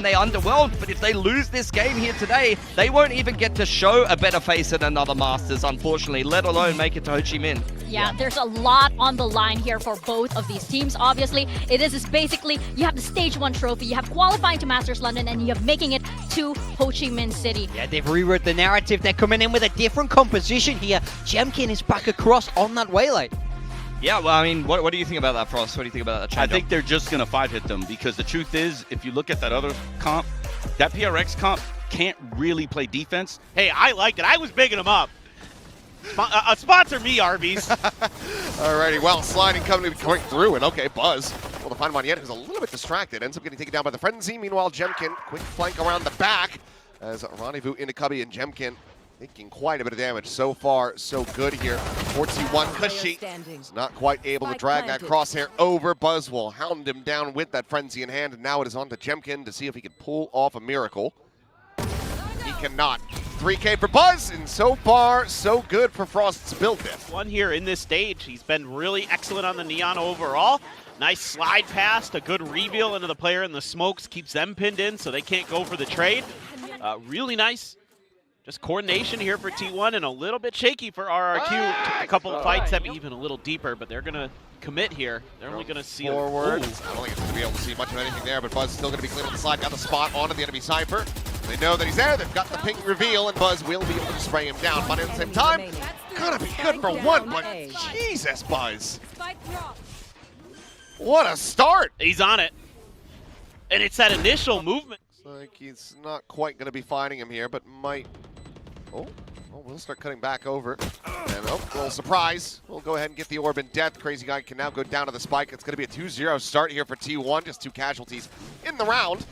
and they underwhelmed, but if they lose this game here today, they won't even get to show a better face at another Masters, unfortunately, let alone make it to Ho Chi Minh. Yeah, there's a lot on the line here for both of these teams. Obviously, it is basically, you have the Stage 1 trophy, you have qualifying to Masters London, and you have making it to Ho Chi Minh City. Yeah, they've rewrote the narrative. They're coming in with a different composition here. Jemkin is back across on that waylay. Yeah, well, I mean, what do you think about that, Frost? What do you think about that change? I think they're just going to 5-hit them because the truth is, if you look at that other comp, that PRX comp can't really play defense. Hey, I liked it. I was bigging them up. Sponsor me, Arby's. Alrighty, well, sliding coming through, and okay, Buzz. Well, to find Monyet, who's a little bit distracted, ends up getting taken down by the Frenzy. Meanwhile, Jemkin, quick flank around the back as Rendezvous into Cubby and Jemkin taking quite a bit of damage. So far, so good here. 41 Cushy is not quite able to drag that crosshair over. Buzz will hound him down with that Frenzy in hand, and now it is on to Jemkin to see if he can pull off a miracle. He cannot. 3K for Buzz, and so far, so good for Frost's build diff. One here in this stage. He's been really excellent on the Neon overall. Nice slide past, a good reveal into the player in the smokes, keeps them pinned in so they can't go for the trade. Really nice. Just coordination here for T1 and a little bit shaky for RRQ. Took a couple of fights that be even a little deeper, but they're going to commit here. They're only going to see forward. I don't think it's going to be able to see much of anything there, but Buzz is still going to be clean on the slide. Got the spot onto the enemy Cypher. They know that he's there. They've got the pink reveal, and Buzz will be able to spray him down. But at the same time, gotta be good for one, but Jesus, Buzz. What a start. He's on it. And it's that initial movement. Looks like he's not quite going to be finding him here, but might... Oh, we'll start cutting back over. And a little surprise. We'll go ahead and get the orb in death. Crazy Guy can now go down to the spike. It's going to be a 2-0 start here for T1. Just 2 casualties in the round.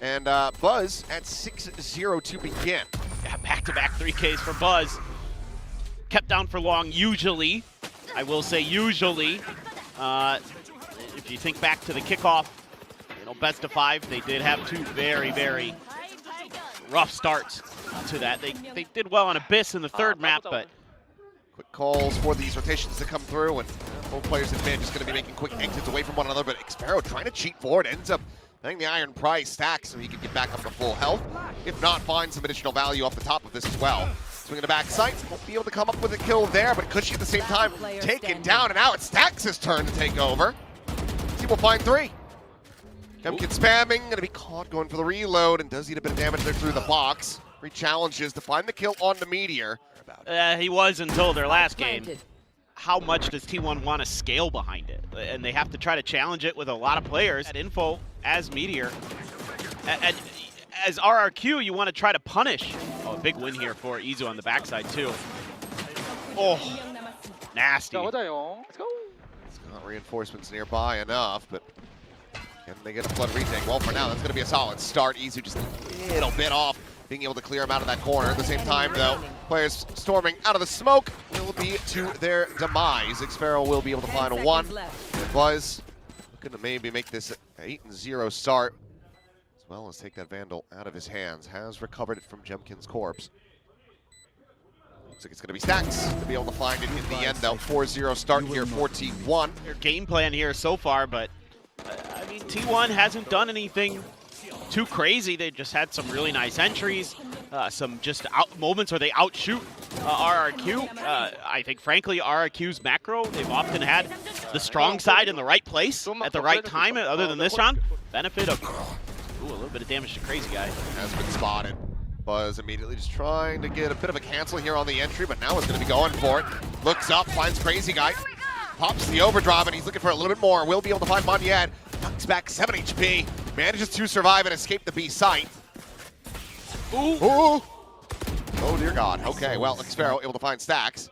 And Buzz at 6-0 to begin. Yeah, back-to-back 3Ks for Buzz. Kept down for long, usually. I will say usually. If you think back to the kickoff, best of 5, they did have 2 very, very rough starts to that. They did well on Abyss in the 3rd map, but... Quick calls for these rotations to come through, and both players in mid just going to be making quick exits away from one another, but Xpero trying to cheat forward, ends up letting the Iron Prize stack so he can get back up to full health. If not, find some additional value off the top of this as well. Swinging the back sight, won't be able to come up with a kill there, but Cushy at the same time taken down, and now it's Stax' turn to take over. He will find 3. Jemkin spamming, going to be caught going for the reload, and does eat a bit of damage there through the box. 3 challenges to find the kill on the Meteor. He was until their last game. How much does T1 want to scale behind it? And they have to try to challenge it with a lot of players. At info as Meteor. And as RRQ, you want to try to punish. Oh, a big win here for Izu on the backside, too. Oh, nasty. It's not reinforcements nearby enough, but can they get a flood retake? Well, for now, that's going to be a solid start. Izu just a little bit off, being able to clear him out of that corner. At the same time, though, players storming out of the smoke will be to their demise. Xpero will be able to find a 1. And Buzz looking to maybe make this an 8-0 start, as well as take that Vandal out of his hands. Has recovered it from Jemkin's corpse. Looks like it's going to be Stax to be able to find it in the end, though. 4-0 start here for T1. Their game plan here so far, but I mean, T1 hasn't done anything too crazy. They just had some really nice entries, some just moments where they outshoot RRQ. I think, frankly, RRQ's macro, they've often had the strong side in the right place at the right time, other than this round. Benefit of a little bit of damage to Crazy Guy. Has been spotted. Buzz immediately just trying to get a bit of a cancel here on the entry, but now is going to be going for it. Looks up, finds Crazy Guy. Pops the overdrive, and he's looking for a little bit more. Will be able to find Monyet. Knocks back 7 HP. Manages to survive and escape the B site. Ooh. Ooh. Oh, dear God. Okay, well, Xpero able to find Stax.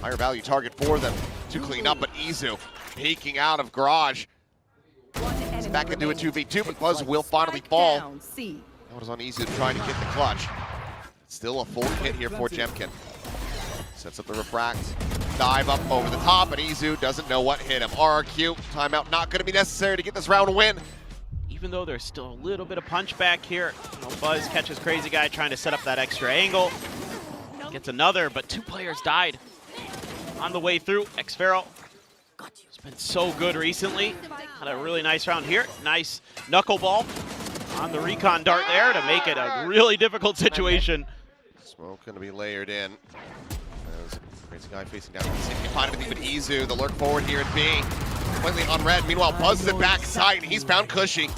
Higher value target for them to clean up, but Izu peeking out of Garage. He's back into a 2v2, but Buzz will finally fall. That was on Izu trying to get the clutch. Still a full hit here for Jemkin. Sets up the refract. Dive up over the top, and Izu doesn't know what hit him. RRQ, timeout not going to be necessary to get this round win. Even though there's still a little bit of punch back here, Buzz catches Crazy Guy trying to set up that extra angle. Gets another, but 2 players died on the way through. Xpero has been so good recently. Had a really nice round here. Nice knuckleball on the recon dart there to make it a really difficult situation. Smoke going to be layered in. There's Crazy Guy facing down. Can't find anything but Izu. The lurk forward here at B. Completely unread. Meanwhile, Buzz is at backside, and he's found Cushy.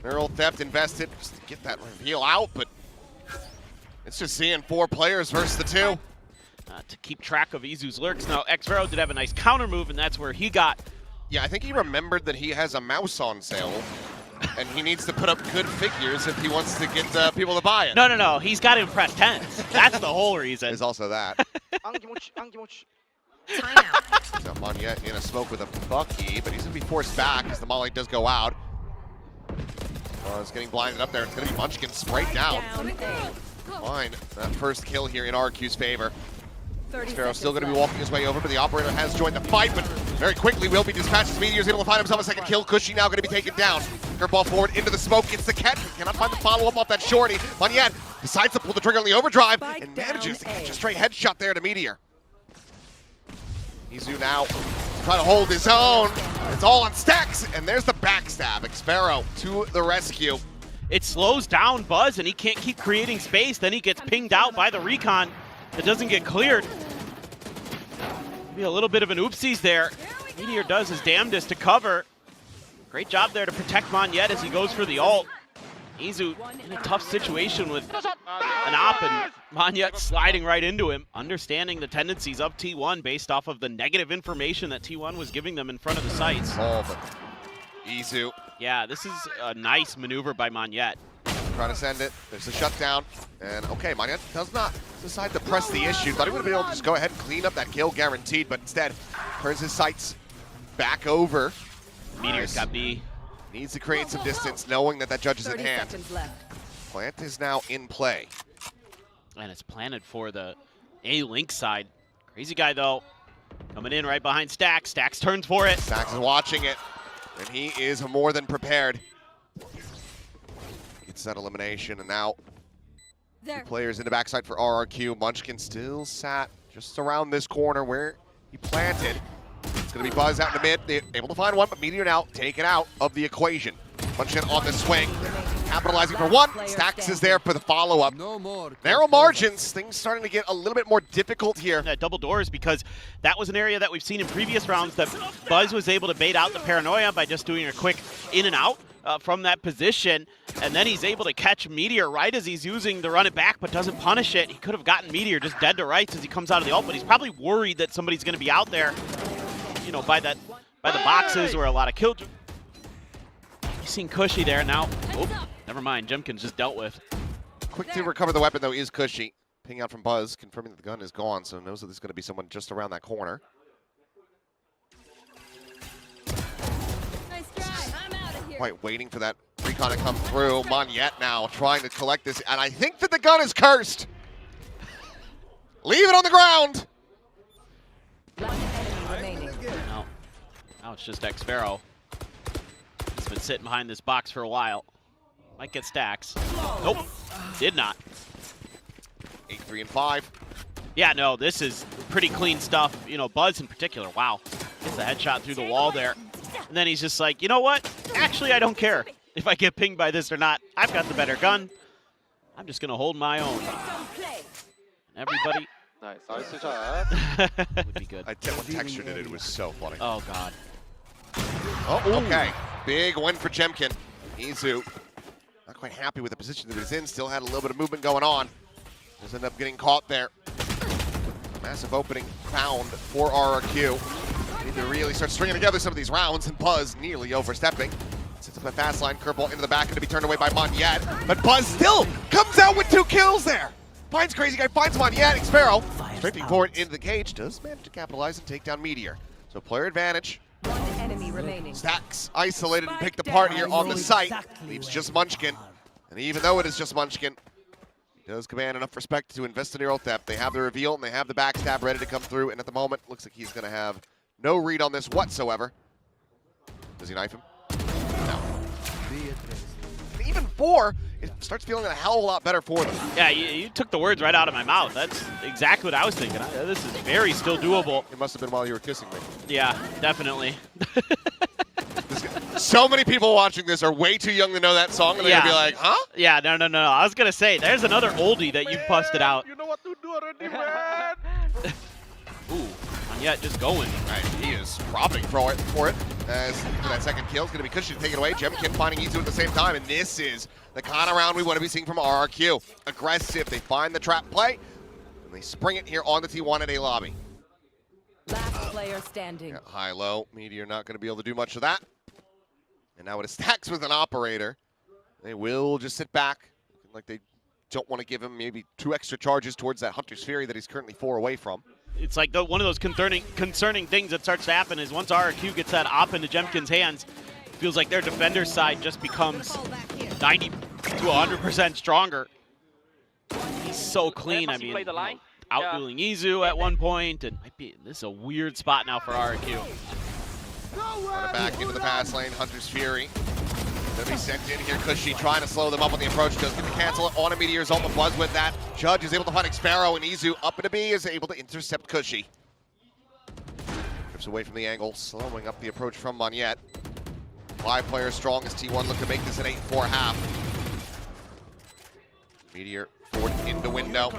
Neural Theft invested just to get that reveal out, but it's just seeing 4 players versus the 2. To keep track of Izu's lurks. Now, Xvero did have a nice counter move, and that's where he got. Yeah, I think he remembered that he has a mouse on sale, and he needs to put up good figures if he wants to get people to buy it. No. He's got to impress 10s. That's the whole reason. There's also that. Timeout. Not Monyet in a smoke with a Bucky, but he's going to be forced back as the molly does go out. It's getting blinded up there. It's going to be Munchkin sprayed down. Find that first kill here in RQ's favor. Sparrow's still going to be walking his way over, but the operator has joined the fight, but very quickly will be dispatched as Meteor's able to find himself a second kill. Cushy now going to be taken down. Curveball forward into the smoke, gets the catch. Cannot find the follow-up off that shorty. Monyet decides to pull the trigger on the overdrive and manages to catch a straight headshot there to Meteor. Izu now trying to hold his own. It's all on Stacks, and there's the backstab. Xvero to the rescue. It slows down Buzz, and he can't keep creating space. Then he gets pinged out by the recon. It doesn't get cleared. Maybe a little bit of an oopsies there. Meteor does his damnedest to cover. Great job there to protect Monyet as he goes for the ult. Izu in a tough situation with an op, and Monyet sliding right into him, understanding the tendencies of T1 based off of the negative information that T1 was giving them in front of the sites. Oh, but Izu. Yeah, this is a nice maneuver by Monyet. Trying to send it. There's a shutdown. And okay, Monyet does not decide to press the issue. Thought he would have been able to just go ahead and clean up that kill guaranteed, but instead turns his sights back over. Meteor's got B. Needs to create some distance, knowing that that judge is at 30 hand. seconds left. Plant is now in play. And it's planted for the A-Link side. Crazy Guy, though, coming in right behind Stacks. Stacks turns for it. Stacks is watching it, and he is more than prepared. Gets that elimination, and now two players in the backside for RRQ. Munchkin still sat just around this corner where he planted. It's going to be Buzz out in the mid. They're able to find one, but Meteor now taken out of the equation. Munchkin on the swing, capitalizing for one. Stacks is there for the follow-up. Narrow margins, things starting to get a little bit more difficult here. That double doors, because that was an area that we've seen in previous rounds that Buzz was able to bait out the paranoia by just doing a quick in and out from that position, and then he's able to catch Meteor right as he's using the run it back, but doesn't punish it. He could have gotten Meteor just dead to rights as he comes out of the ult, but he's probably worried that somebody's going to be out there, you know, by the boxes or a lot of kill. You've seen Cushy there now. Oh, never mind. Jemkin's just dealt with. Quick to recover the weapon, though, is Cushy. Ping out from Buzz, confirming that the gun is gone, so knows that there's going to be someone just around that corner. Quite waiting for that recon to come through. Monyet now trying to collect this, and I think that the gun is cursed. Leave it on the ground. No. Now it's just Xvero. He's been sitting behind this box for a while. Might get Stacks. Nope, did not. 8-3 and 5. Yeah, no, this is pretty clean stuff. You know, Buzz in particular, wow. Gets the headshot through the wall there. And then he's just like, you know what? Actually, I don't care if I get pinged by this or not. I've got the better gun. I'm just going to hold my own. Everybody. Nice. Nice. Would be good. I tell what texture did it was so funny. Oh, God. Oh, okay. Big win for Jemkin. Izu not quite happy with the position that he was in. Still had a little bit of movement going on. Just ended up getting caught there. Massive opening found for RRQ. They need to really start stringing together some of these rounds, and Buzz nearly overstepping. Sits up a fast line, curveball into the back, and to be turned away by Monyet. But Buzz still comes out with 2 kills there. Finds Crazy Guy, finds Monyet. Xvero stripping forward into the cage, does manage to capitalize and take down Meteor. So player advantage. One enemy remaining. Stacks isolated and picked apart here on the site. Leaves just Munchkin. And even though it is just Munchkin, he does command enough respect to invest in Neural Theft. They have the reveal and they have the backstab ready to come through. And at the moment, looks like he's going to have no read on this whatsoever. Does he knife him? No. And even 4, it starts feeling a hell of a lot better for them. Yeah, you took the words right out of my mouth. That's exactly what I was thinking. This is very still doable. It must have been while you were kissing me. Yeah, definitely. So many people watching this are way too young to know that song, and they're gonna be like, huh? Yeah, no. I was gonna say, there's another oldie that you busted out. You know what to do already, man. Ooh, Yet just going. Right, he is robbing for it. As that second kill is going to be Cushy to take it away. Jemkin finding Izu at the same time, and this is the kind of round we want to be seeing from RRQ. Aggressive, they find the trap play, and they spring it here on the T1 at A lobby. Last player standing. Yeah, high-low, Meteor not going to be able to do much of that. And now it stacks with an operator. They will just sit back, looking like they don't want to give him maybe 2 extra charges towards that Hunter's Fury that he's currently 4 away from. It's like one of those concerning things that starts to happen is once RRQ gets that op into Jemkin's hands, it feels like their defender side just becomes 90 to 100% stronger. He's so clean. I mean, outdueling Izu at one point, and this is a weird spot now for RRQ. Run it back into the pass lane, Hunter's Fury. Gonna be sent in here. Cushy trying to slow them up on the approach. Does get to cancel it on a Meteor's ult, but Buzz with that. Judge is able to find Xpero, and Izu up into B is able to intercept Cushy. Trips away from the angle, slowing up the approach from Monyet. 5 players strong as T1 look to make this an 8-4 half. Meteor forward into window.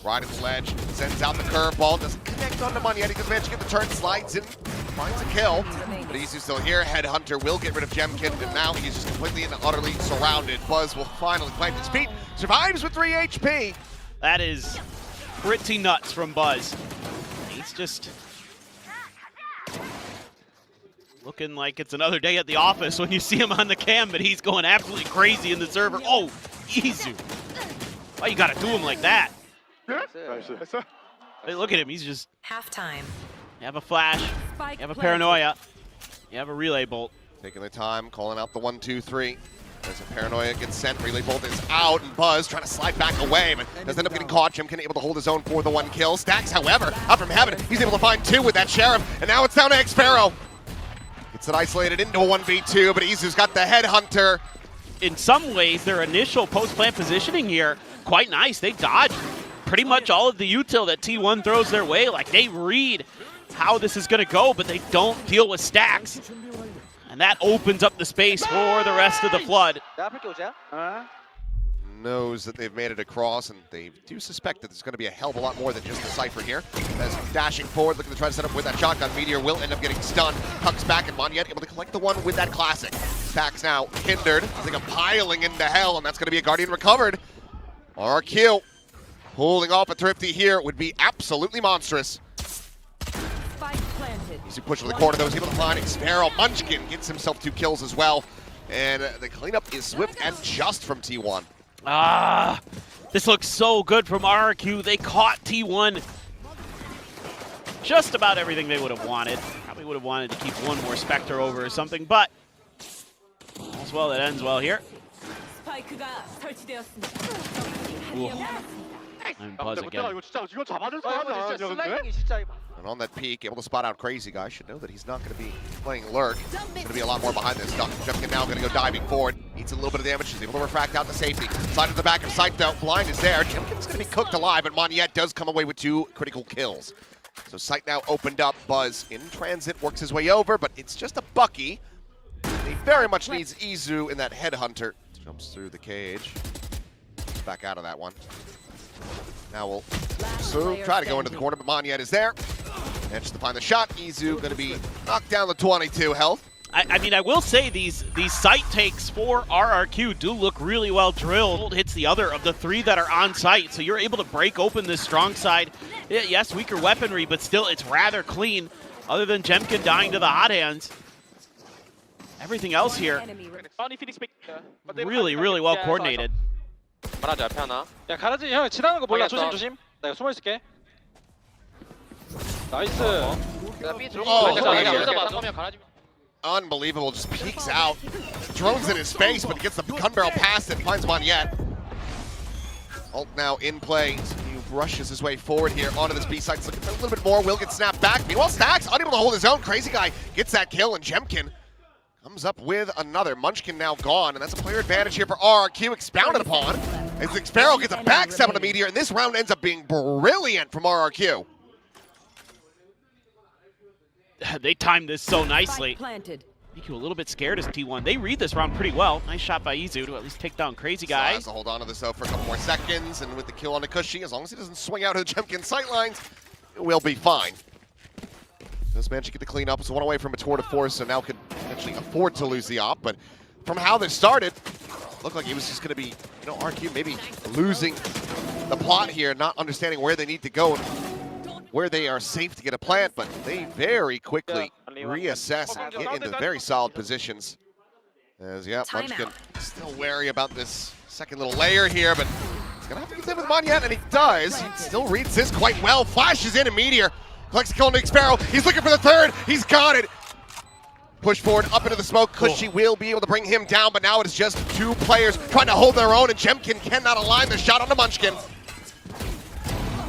Right at the ledge, sends out the curveball, doesn't connect onto Monyet. He doesn't manage to get the turn, slides in, finds a kill. But Izu's still here. Headhunter will get rid of Jemkin, and now he's just completely and utterly surrounded. Buzz will finally plant his feet. Survives with 3 HP. That is pretty nuts from Buzz. He's just looking like it's another day at the office when you see him on the cam, but he's going absolutely crazy in the server. Oh, Izu. Why you gotta do him like that? Hey, look at him, he's just... Halftime. You have a flash, you have a paranoia, you have a relay bolt. Taking the time, calling out the 1-2-3. As a paranoia gets sent, relay bolt is out, and Buzz trying to slide back away, but does end up getting caught. Jemkin able to hold his own for the 1 kill. Stacks, however, out from heaven, he's able to find 2 with that Sheriff, and now it's down to Xpero. Gets it isolated into a 1v2, but Izu's got the Headhunter. In some ways, their initial post-plant positioning here, quite nice. They dodged pretty much all of the util that T1 throws their way. Like, they read how this is going to go, but they don't deal with stacks. And that opens up the space for the rest of the flood. Knows that they've made it across, and they do suspect that there's going to be a hell of a lot more than just the Cypher here. As dashing forward, looking to try to set up with that shotgun. Meteor will end up getting stunned. Tucks back, and Monyet able to collect the one with that classic. Stacks now hindered. It's like a piling into hell, and that's going to be a Guardian recovered. RRQ holding off a Thrifty here would be absolutely monstrous. Easy push to the corner, though. He's able to find Xpero. Munchkin gets himself 2 kills as well. And the cleanup is swift and just from T1. Ah, this looks so good from RRQ. They caught T1 just about everything they would have wanted. Probably would have wanted to keep 1 more Spectre over or something, but all's well that ends well here. Ooh. I'm Buzz again. And on that peak, able to spot out Crazy Guy. Should know that he's not going to be playing Lurk. There's going to be a lot more behind this stuff. Jemkin now going to go diving forward. Eats a little bit of damage. He's able to refract out to safety. Slide to the back of sight though. Blind is there. Jemkin's going to be cooked alive, but Monyet does come away with 2 critical kills. So sight now opened up. Buzz in transit works his way over, but it's just a Bucky. He very much needs Izu in that Headhunter. Jumps through the cage. Back out of that one. Now we'll try to go into the corner, but Monyet is there. Manages to find the shot. Izu going to be knocked down to 22 health. I mean, I will say these site takes for RRQ do look really well drilled. Hits the other of the 3 that are on site, so you're able to break open this strong side. Yes, weaker weaponry, but still it's rather clean. Other than Jemkin dying to the hot hands, everything else here really, really well coordinated. 가라지 앞에 하나. 야 가라지 형 지나가는 거 몰라. 조심 조심. 나 이거 숨어 있을게. 나이스. Unbelievable, just peeks out. Drones in his face, but he gets the gun barrel past it, finds Monyet. Ult now in play. He rushes his way forward here onto this B site. Looking for a little bit more. Will get snapped back. Meanwhile, Stacks unable to hold his own. Crazy Guy gets that kill, and Jemkin comes up with another. Munchkin now gone, and that's a player advantage here for RRQ, expounded upon. As Xpero gets a backstab on the Meteor, and this round ends up being brilliant from RRQ. They timed this so nicely. make you a little bit scared as T1. They read this round pretty well. Nice shot by Izu to at least take down Crazy Still Guy. has to hold on to this though for a couple more seconds, and with the kill on the Cushy, as long as he doesn't swing out of the Jemkin sightlines, we'll be fine. This man should get the clean up. It's one away from a tour de force, so now could potentially afford to lose the op. But from how this started, looked like he was just going to be, RQ maybe losing the plot here, not understanding where they need to go, where they are safe to get a plant. But they very quickly reassess and get into very solid positions. As Munchkin still wary about this second little layer here, but he's gonna have to get in with Monyet, and he does. He still reads this quite well. Flashes in a Meteor. Collects the kill on Nick Sparrow. He's looking for the third. He's got it. Push forward up into the smoke. Cushy will be able to bring him down, but now it is just two players trying to hold their own, and Jemkin cannot align the shot onto Munchkin.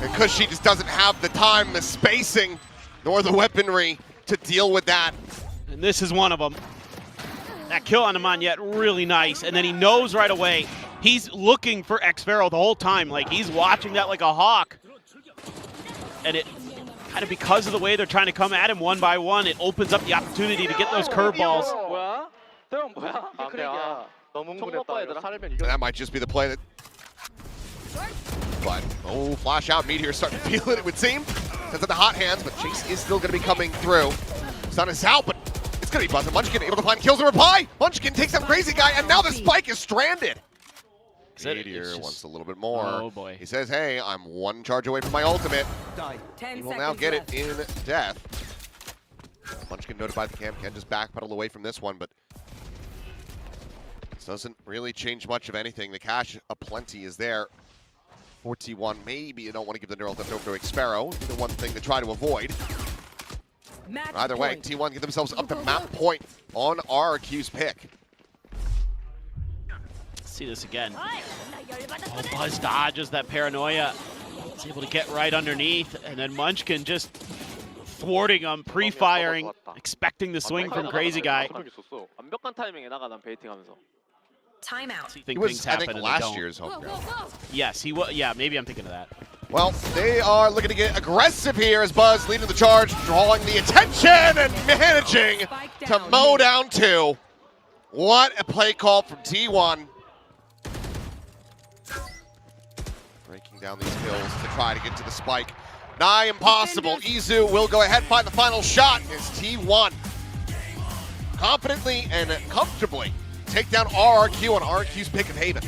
And Cushy just doesn't have the time, the spacing, nor the weaponry to deal with that. And this is one of them. That kill on Monyet, really nice. And then he knows right away. He's looking for X-Pharaoh the whole time. Like, he's watching that like a hawk. And it kind of, because of the way they're trying to come at him one by one, it opens up the opportunity to get those curveballs. And that might just be the play that... But, flash out. Meteor's starting to feel it would seem. That's at the hot hands, but Chase is still going to be coming through. Sun is out, but it's going to be buzzing. Munchkin able to find kills and reply. Munchkin takes out Crazy Guy, and now the spike is stranded. Meteor wants a little bit more. Oh boy. He says, hey, I'm one charge away from my ultimate. He will now get it in death. Munchkin notified the camp, can just backpedal away from this one, but this doesn't really change much of anything. The cash aplenty is there. 41, maybe you don't want to give the neural theft over to Sparrow. The one thing to try to avoid. Either way, T1 get themselves up to map point on RRQ's pick. See this again. Oh, Buzz dodges that paranoia. He's able to get right underneath, and then Munchkin just thwarting him, pre-firing, expecting the swing from Crazy Guy. Timeout. He was, I think, last year's home ground. Yes, he was. Yeah, maybe I'm thinking of that. Well, they are looking to get aggressive here as Buzz leading the charge, drawing the attention and managing to mow down two. What a play call from T1. Breaking down these kills to try to get to the spike. Nigh impossible. Izu will go ahead, find the final shot as T1 confidently and comfortably take down RRQ on RRQ's pick of Haven.